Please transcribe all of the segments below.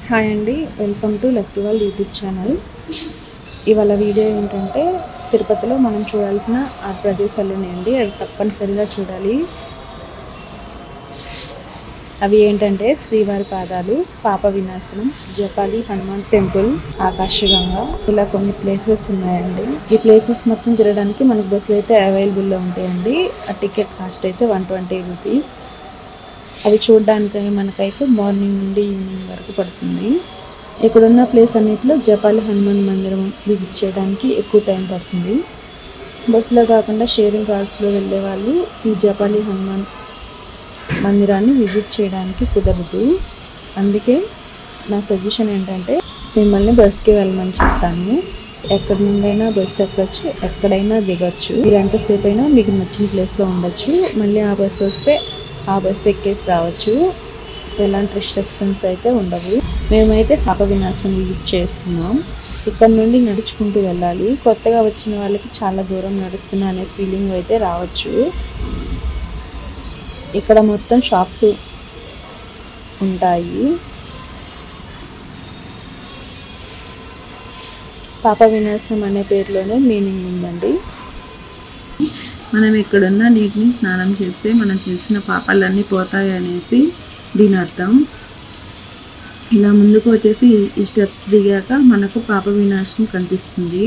Hi అండి, welcome to lucky world YouTube channel. ఇవాళ video ఏంటంటే తిరుపతిలో మనం చూడాల్సిన 6 ప్రదేశాలు ఉన్నాయండి. అవి తప్పనిసరిగా చూడాలి. అవి ఏంటంటే శ్రీవారి పాదాలు, పాప వినాశనం, జపాలి హనుమాన్ టెంపుల్, ఆకాశగంగా, ఇలా కొన్ని ప్లేసెస్ ఉన్నాయండి. ఈ ప్లేసెస్ మొత్తం తిరగడానికి మనకు బస్సులు అయితే అవైలబుల్లో ఉంటాయండి. ఆ టికెట్ కాస్ట్ అయితే 120 రూపీస్. అవి చూడడానికి మనకైతే మార్నింగ్ నుండి ఈవినింగ్ వరకు పడుతుంది. ఇక్కడున్న ప్లేస్ అన్నిటిలో జపాలి హనుమాన్ మందిరం విజిట్ చేయడానికి ఎక్కువ టైం పడుతుంది. బస్సులో కాకుండా షేరింగ్ కార్స్లో వెళ్ళే వాళ్ళు ఈ జపాలి హనుమాన్ మందిరాన్ని విజిట్ చేయడానికి కుదరదు. అందుకే నా సజెషన్ ఏంటంటే మిమ్మల్ని బస్కి వెళ్ళమని చెప్తాను. ఎక్కడి నుండైనా బస్సు ఎక్కచ్చు, ఎక్కడైనా దిగచ్చు. మీరు ఎంతసేపు అయినా మీకు నచ్చిన ప్లేస్లో ఉండొచ్చు. మళ్ళీ ఆ బస్సు వస్తే ఆ బస్సు ఎక్కేసి రావచ్చు. ఎలాంటి రిస్ట్రిక్షన్స్ అయితే ఉండవు. మేమైతే పాప వినాశనం విజిట్ చేస్తున్నాం. ఇక్కడ నుండి నడుచుకుంటూ వెళ్ళాలి. కొత్తగా వచ్చిన వాళ్ళకి చాలా దూరం నడుస్తున్నా అనే ఫీలింగ్ అయితే రావచ్చు. ఇక్కడ మొత్తం షాప్స్ ఉంటాయి. పాప వినాశనం అనే పేరులోనే మీనింగ్ ఉందండి. మనం ఇక్కడున్న నీటిని స్నానం చేస్తే మనం చేసిన పాపాలన్నీ పోతాయి అనేసి దీని అర్థం. ఇలా ముందుకు వచ్చేసి ఈ స్టెప్స్ దిగాక మనకు పాప వినాశనం కనిపిస్తుంది.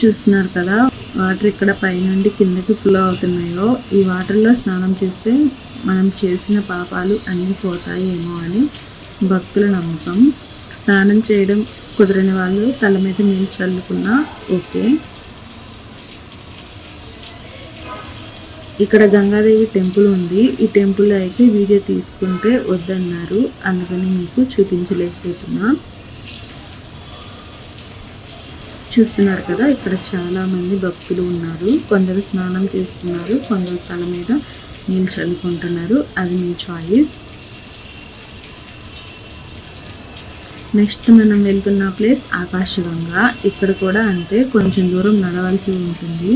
చూస్తున్నారు కదా, వాటర్ ఇక్కడ పైనుండి కిందకి ఫ్లో అవుతున్నాయో. ఈ వాటర్లో స్నానం చేస్తే మనం చేసిన పాపాలు అన్నీ పోతాయేమో అని భక్తుల నమ్మకం. స్నానం చేయడం కుదరని వాళ్ళు తల మీద నీళ్ళు చల్లుకున్నా ఓకే. ఇక్కడ గంగాదేవి టెంపుల్ ఉంది. ఈ టెంపుల్ అయితే వీడియో తీసుకుంటే వద్దన్నారు, అందుకని మీకు చూపించలేకపోతున్నా. చూస్తున్నారు కదా, ఇక్కడ చాలా మంది భక్తులు ఉన్నారు. కొందరు స్నానం చేస్తున్నారు, కొందరు తల మీద నీళ్ళు చల్లుకుంటున్నారు. అది మీ చాయిస్. నెక్స్ట్ మనం వెళ్తున్న ప్లేస్ ఆకాశగంగా. ఇక్కడ కూడా అంతే, కొంచెం దూరం నడవాల్సి ఉంటుంది.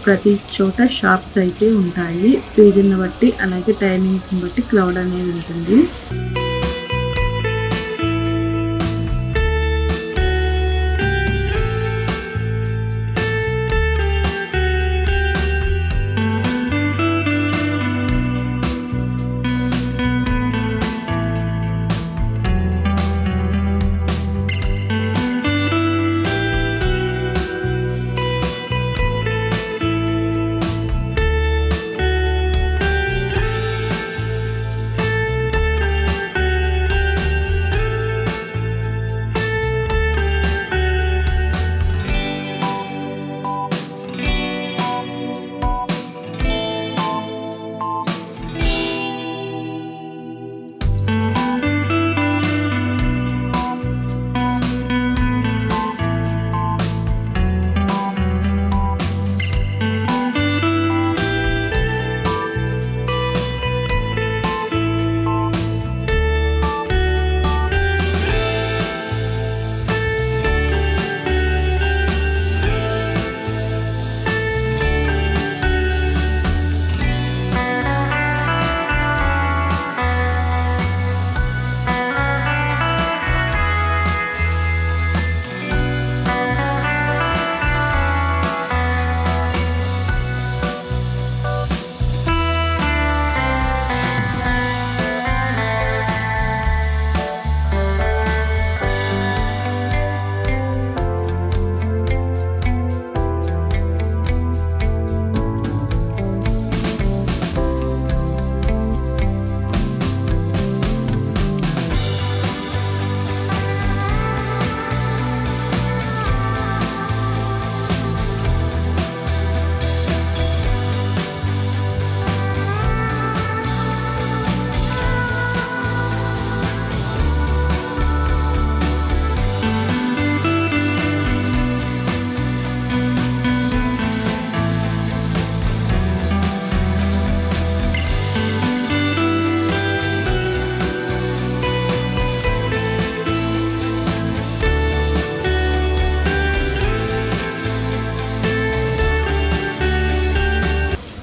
ప్రతి చోట షాప్స్ అయితే ఉంటాయి. సీజన్ బట్టి అలాగే టైమింగ్స్ని బట్టి క్రౌడ్ అనేది ఉంటుంది.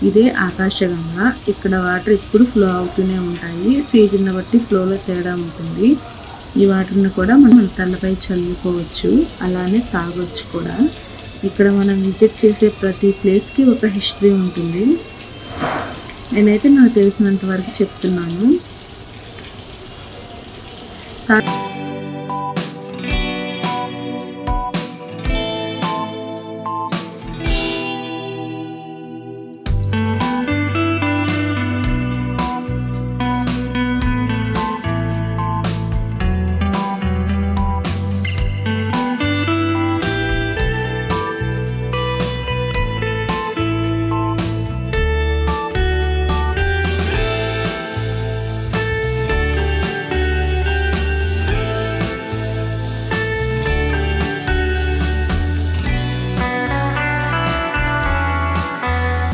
ఇదే ఆకాశగంగా. ఇక్కడ వాటర్ ఎప్పుడు ఫ్లో అవుతూనే ఉంటాయి. సీజన్ బట్టి ఫ్లోలో తేడా ఉంటుంది. ఈ వాటర్ని కూడా మనం తలపై చల్లుకోవచ్చు, అలానే తాగొచ్చు కూడా. ఇక్కడ మనం విజిట్ చేసే ప్రతి ప్లేస్కి ఒక హిస్టరీ ఉంటుంది. నేనైతే నాకు తెలిసినంత వరకు చెప్తున్నాను.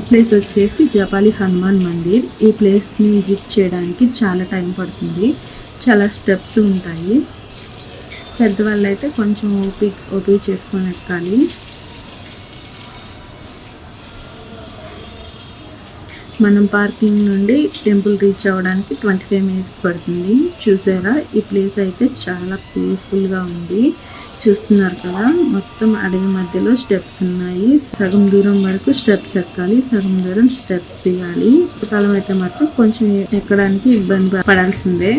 ప్లేస్ వచ్చేసి జపాలి హనుమాన్ మందిర్. ఈ ప్లేస్ని విజిట్ చేయడానికి చాలా టైం పడుతుంది. చాలా స్టెప్స్ ఉంటాయి. పెద్దవాళ్ళు అయితే కొంచెం ఓపిక చేసుకొని ఎక్కాలి. మనం పార్కింగ్ నుండి టెంపుల్ రీచ్ అవ్వడానికి 25 minutes పడుతుంది. చూసారా, ఈ ప్లేస్ అయితే చాలా పీస్ఫుల్గా ఉంది. చూస్తున్నారు కదా, మొత్తం అడవి మధ్యలో స్టెప్స్ ఉన్నాయి. సగం దూరం వరకు స్టెప్స్ ఎక్కాలి, సగం దూరం స్టెప్స్ దిగాలి. కాలం అయితే మాత్రం కొంచెం ఎక్కడానికి ఇబ్బంది పడాల్సిందే.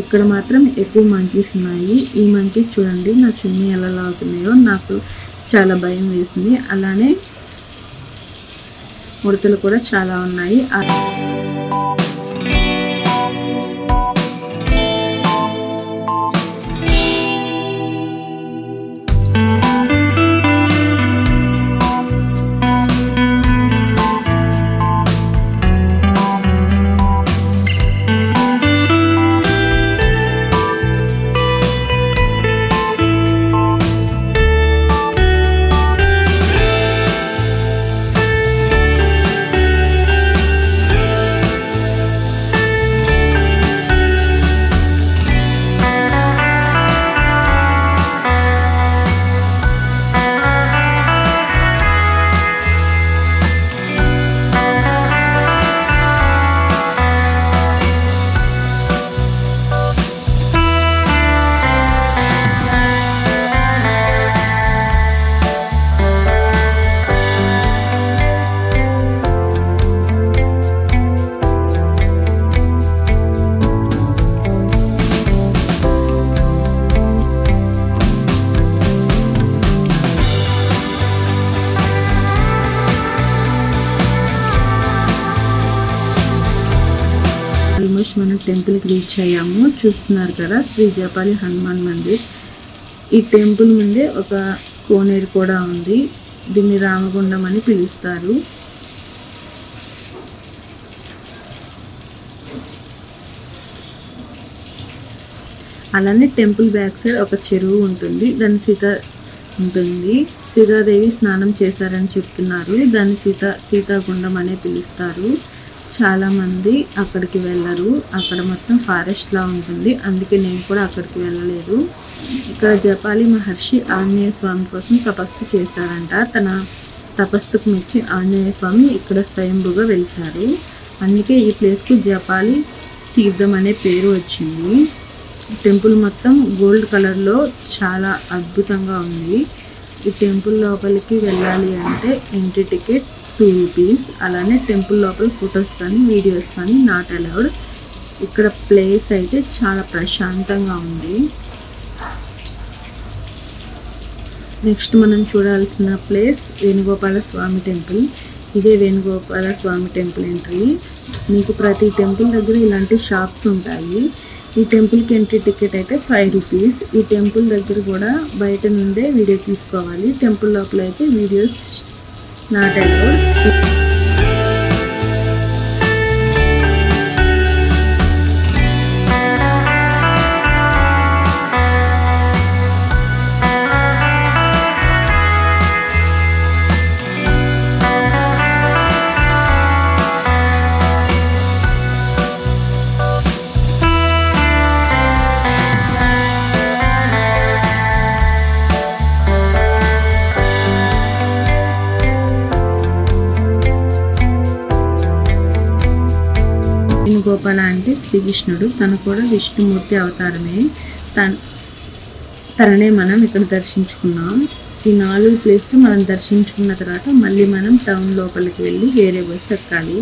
ఇక్కడ మాత్రం ఎక్కువ మంకీస్ ఉన్నాయి. ఈ మంకీస్ చూడండి నా చున్నీ ఎలా లాగుతున్నాయో, నాకు చాలా భయం వేసింది. అలానే ఉడతలు కూడా చాలా ఉన్నాయి. ఆల్మోస్ట్ మనం టెంపుల్కి రీచ్ అయ్యాము. చూస్తున్నారు కదా, శ్రీ జపాలి హనుమాన్ మందిర్. ఈ టెంపుల్ ముందే ఒక కోనేరు కూడా ఉంది. దీన్ని రామగుండం అని పిలుస్తారు. అలానే టెంపుల్ బ్యాక్ సైడ్ ఒక చెరువు ఉంటుంది. దాని ఉంటుంది. సీతాదేవి స్నానం చేశారని చెప్తున్నారు. దాన్ని సీతాగుండం అనే పిలుస్తారు. చాలా మంది అక్కడికి వెళ్ళరు, అక్కడ మొత్తం ఫారెస్ట్ లా ఉంటుంది, అందుకే నేను కూడా అక్కడికి వెళ్ళలేదు. ఇక్కడ జపాలి మహర్షి ఆంజనేయ స్వామి కోసం తపస్సు చేశారంట. తన తపస్సుకు మెచ్చి ఆంజనేయ స్వామి ఇక్కడ స్వయంభుగా వెలిశారు. అందుకే ఈ ప్లేస్కు జపాలి తీర్థం అనే పేరు వచ్చింది. టెంపుల్ మొత్తం గోల్డ్ కలర్లో చాలా అద్భుతంగా ఉంది. ఈ టెంపుల్ లోపలికి వెళ్ళాలి అంటే ఎంట్రీ టికెట్ 2 రూపీస్. అలానే టెంపుల్ లోపల ఫొటోస్ కానీ వీడియోస్ కానీ నాట్ అలౌడ్. ఇక్కడ ప్లేస్ అయితే చాలా ప్రశాంతంగా ఉంది. నెక్స్ట్ మనం చూడాల్సిన ప్లేస్ వేణుగోపాల స్వామి టెంపుల్. ఇదే వేణుగోపాల స్వామి టెంపుల్ ఎంట్రీ. మీకు ప్రతి టెంపుల్ దగ్గర ఇలాంటి షాప్స్ ఉంటాయి. ఈ టెంపుల్కి ఎంట్రీ టికెట్ అయితే 5 రూపీస్. ఈ టెంపుల్ దగ్గర కూడా బయట నుండే వీడియో తీసుకోవాలి. టెంపుల్ లోపల అయితే వీడియోస్ నాట్ అలౌడ్. వేణుగోపాల అంటే శ్రీకృష్ణుడు, తను కూడా విష్ణుమూర్తి అవతారమే. తననే మనం ఇక్కడ దర్శించుకున్నాం. ఈ 4 ప్లేస్లు మనం దర్శించుకున్న తర్వాత మళ్ళీ మనం టౌన్ లోపలికి వెళ్ళి వేరే బస్సు ఎక్కాలి.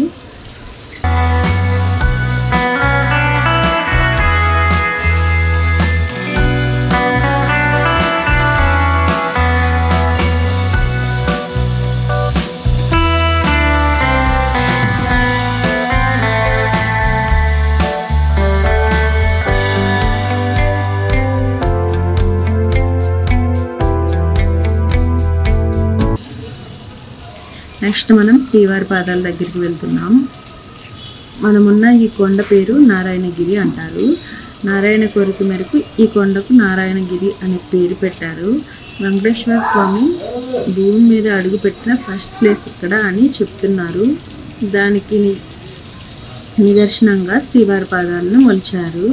నెక్స్ట్ మనం శ్రీవారి పాదాల దగ్గరికి వెళ్తున్నాం. మనమున్న ఈ కొండ పేరు నారాయణగిరి అంటారు. నారాయణ కోరిక మేరకు ఈ కొండకు నారాయణగిరి అనే పేరు పెట్టారు. వెంకటేశ్వర స్వామి భూమి మీద అడుగుపెట్టిన ఫస్ట్ ప్లేస్ ఇక్కడ అని చెప్తున్నారు. దానికి నిదర్శనంగా శ్రీవారి పాదాలను మొలిచారు.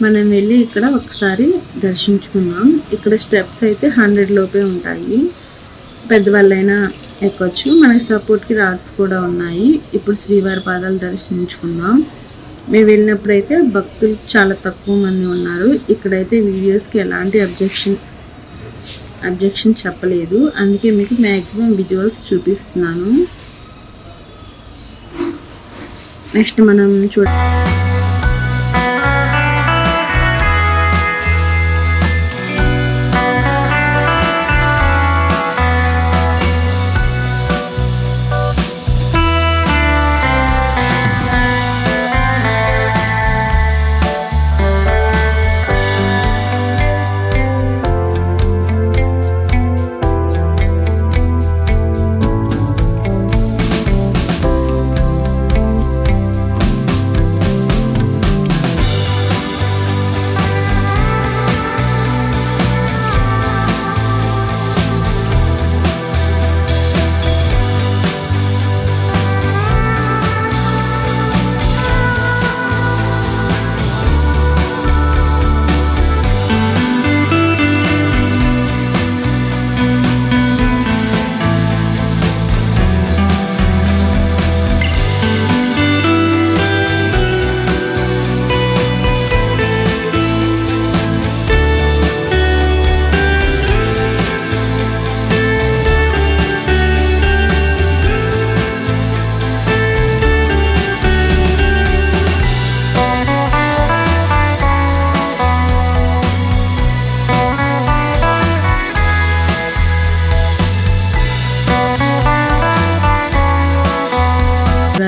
మనం వెళ్ళి ఇక్కడ ఒకసారి దర్శించుకున్నాం. ఇక్కడ స్టెప్స్ అయితే 100 లోపే ఉంటాయి. పెద్దవాళ్ళైనా ఎక్కొచ్చు. మనకి సపోర్ట్కి రాడ్స్ కూడా ఉన్నాయి. ఇప్పుడు శ్రీవారి పాదాలు దర్శించుకుందాం. మేము వెళ్ళినప్పుడైతే భక్తులు చాలా తక్కువ మంది ఉన్నారు. ఇక్కడైతే వీడియోస్కి ఎలాంటి అబ్జెక్షన్ చెప్పలేదు, అందుకే మీకు మ్యాక్సిమం విజువల్స్ చూపిస్తున్నాను. నెక్స్ట్ మనం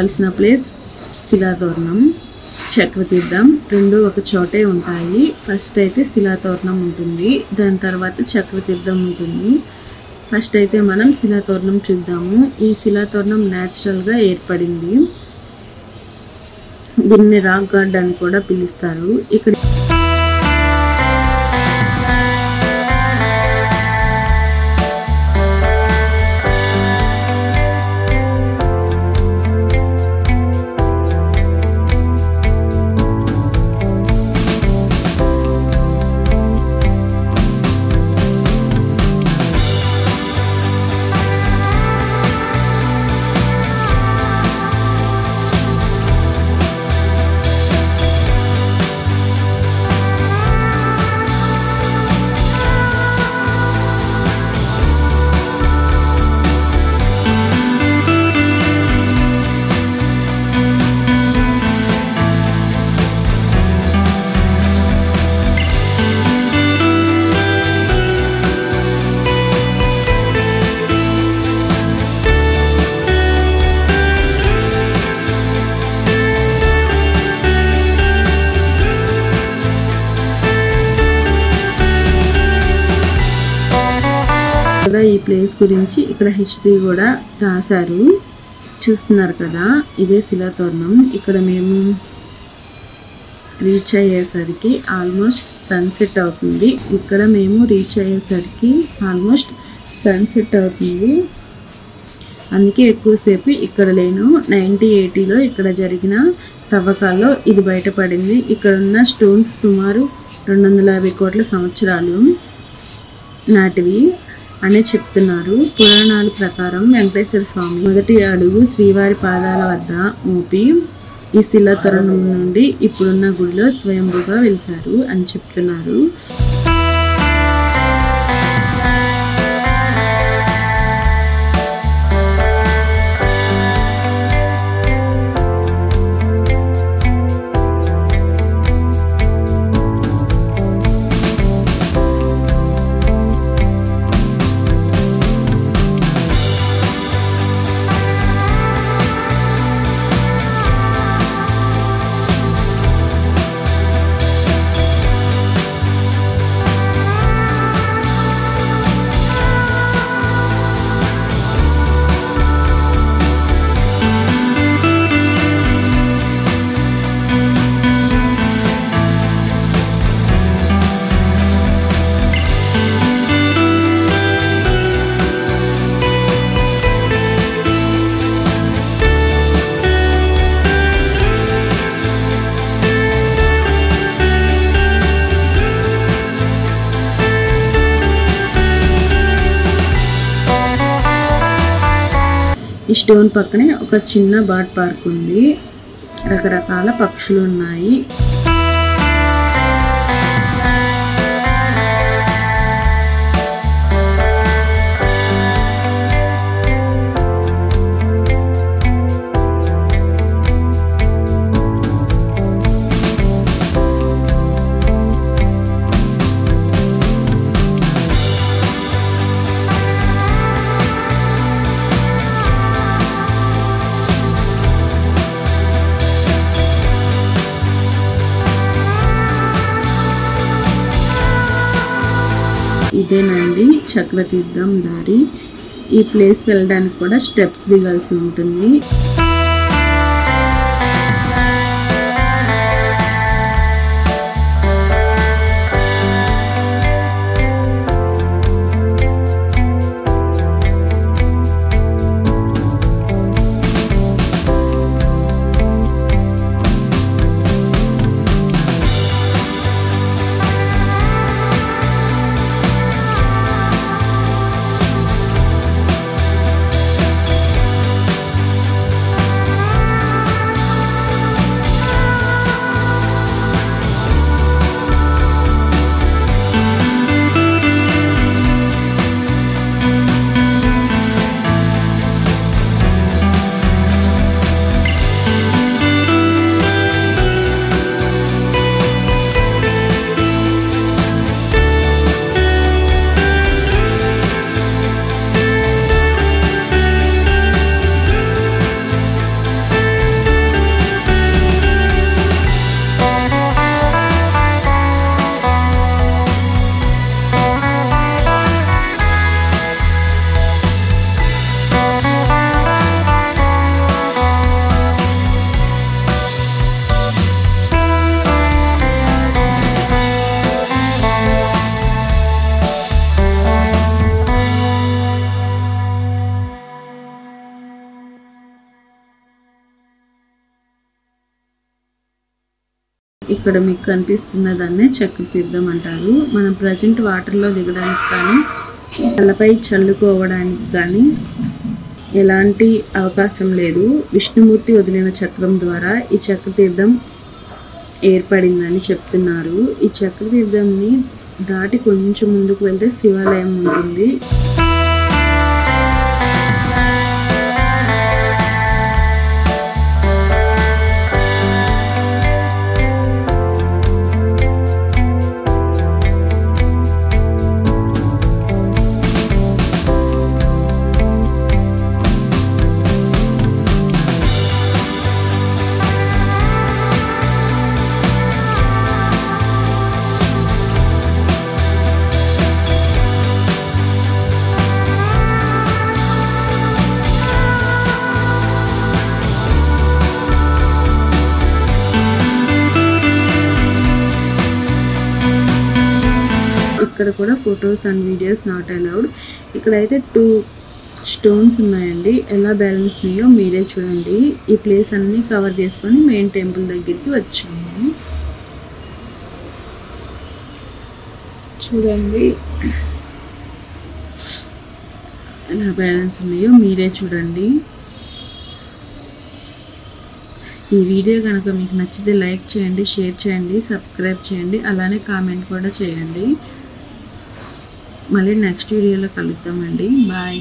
చూడాల్సిన ప్లేస్ శిలాతోరణం, చక్రతీర్థం రెండు ఒక చోటే ఉంటాయి. ఫస్ట్ అయితే శిలాతోరణం ఉంటుంది, దాని తర్వాత చక్రతీర్థం ఉంటుంది. ఫస్ట్ అయితే మనం శిలాతోరణం చూద్దాము. ఈ శిలాతోరణం న్యాచురల్గా ఏర్పడింది. దీన్ని రాక్ గార్డెన్ అని కూడా పిలుస్తారు. ఇక్కడ ప్లేస్ గురించి ఇక్కడ హిస్టరీ కూడా రాశారు. చూస్తున్నారు కదా, ఇదే శిలాతోరణం. ఇక్కడ మేము రీచ్ అయ్యేసరికి ఆల్మోస్ట్ సన్సెట్ అవుతుంది. ఇక్కడ మేము రీచ్ అయ్యేసరికి ఆల్మోస్ట్ సన్సెట్ అవుతుంది. అందుకే ఎక్కువసేపు ఇక్కడ లేను. 1980లో ఇక్కడ జరిగిన తవ్వకాల్లో ఇది బయటపడింది. ఇక్కడ ఉన్న స్టోన్స్ సుమారు 250 కోట్ల సంవత్సరాలు నాటివి అనే చెప్తున్నారు. పురాణాల ప్రకారం వెంకటేశ్వర స్వామి మొదటి అడుగు శ్రీవారి పాదాల వద్ద మోపి ఈ శిలాతోరణం నుండి ఇప్పుడున్న గుడిలో స్వయంభూగా వెలిశారు అని చెప్తున్నారు. ఈ స్టోన్ పక్కనే ఒక చిన్న బర్డ్ పార్క్ ఉంది. రకరకాల పక్షులు ఉన్నాయి. ఇదేనండి చక్రతీర్థం దారి. ఈ ప్లేస్ వెళ్ళడానికి కూడా స్టెప్స్ దిగాల్సి ఉంటుంది. ఇక్కడ మీకు కనిపిస్తున్న దాన్నే చక్రతీర్థం అంటారు. మనం ప్రజెంట్ వాటర్లో దిగడానికి కానీ తలపై చల్లుకోవడానికి కానీ ఎలాంటి అవకాశం లేదు. విష్ణుమూర్తి వదిలిన చక్రం ద్వారా ఈ చక్రతీర్థం ఏర్పడిందని చెప్తున్నారు. ఈ చక్రతీర్థంని దాటి కొంచెం ముందుకు వెళ్తే శివాలయం ఉంటుంది. ఇక్కడ కూడా photos and videos not allowed. ఇక్కడైతే 2 స్టోన్స్ ఉన్నాయండి. ఎలా బ్యాలెన్స్ ఉన్నాయో మీరే చూడండి. ఈ ప్లేస్ అన్నీ కవర్ చేసుకొని మెయిన్ టెంపుల్ దగ్గరికి వచ్చాము. చూడండి ఎలా బ్యాలెన్స్ ఉన్నాయో మీరే చూడండి. ఈ వీడియో కనుక మీకు నచ్చితే లైక్ చేయండి, షేర్ చేయండి, సబ్స్క్రైబ్ చేయండి, అలానే కామెంట్ కూడా చేయండి. మళ్ళీ నెక్స్ట్ వీడియోలో కలుద్దామండి. బాయ్.